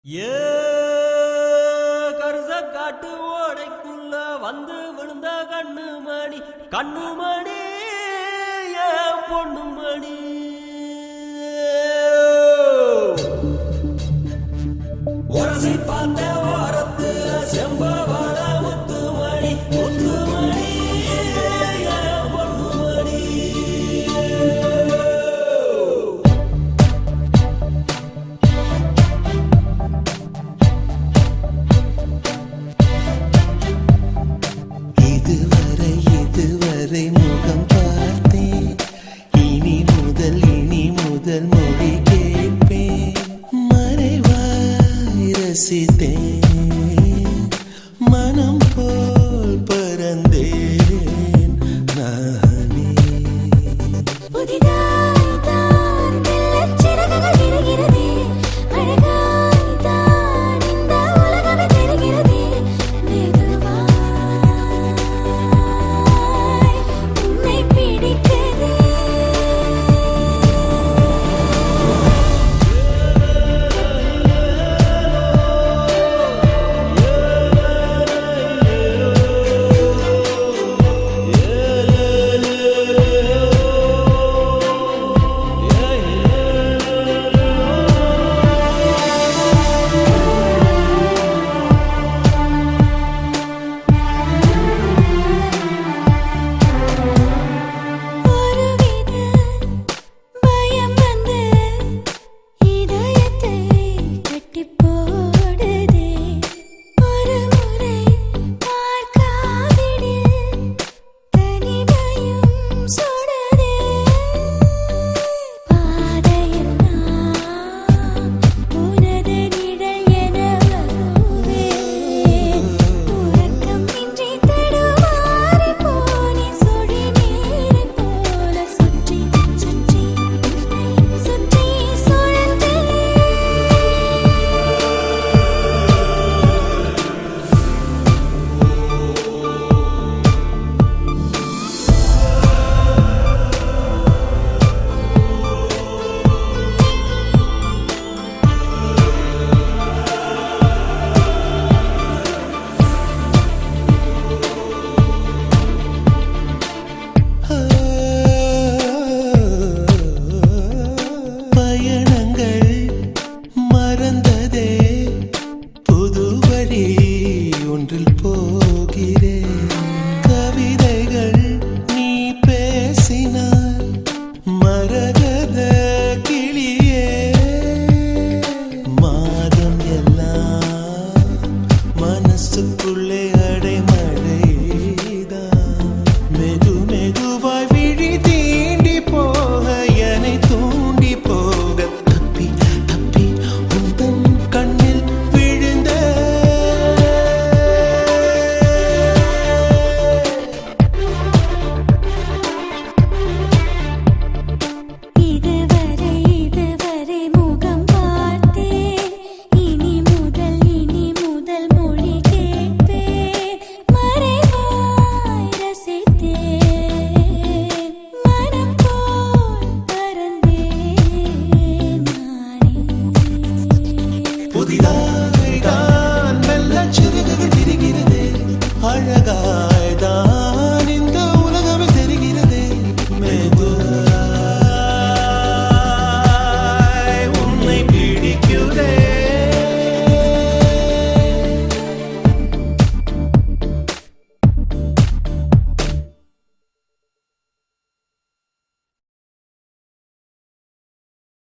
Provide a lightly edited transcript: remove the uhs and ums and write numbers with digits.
ஏ கருச காட்டு ஓடைக்குள்ள வந்து விழுந்த கண்ணுமணி கண்ணுமணி ஏ பொண்ணுமணி உரசி பார்த்த ஓரத்துல செம்பவள முத்துமணி முத்துமணி ஏ பொண்ணுமணி இதுவரை முகம் பார்த்தேன். இனி முதல் மொழி கேட்பேன். மறைவாய் ரசித்தேன். மனம் போல் பறந்தேன் நானே. மனசுக்குள்ளே அடைமழைதான். மெதுவாய் விழி தீண்டி போக என்னை தூண்டி போக தப்பி உந்தன் கண்ணில் விழுந்த இதுவரை முகம் பார்த்தேன். இனி முதல் மொழி கேட்பேன். மறைவாய் ரசித்தேன். மனம் போல் பறந்தேன் நானே. புதிதாய்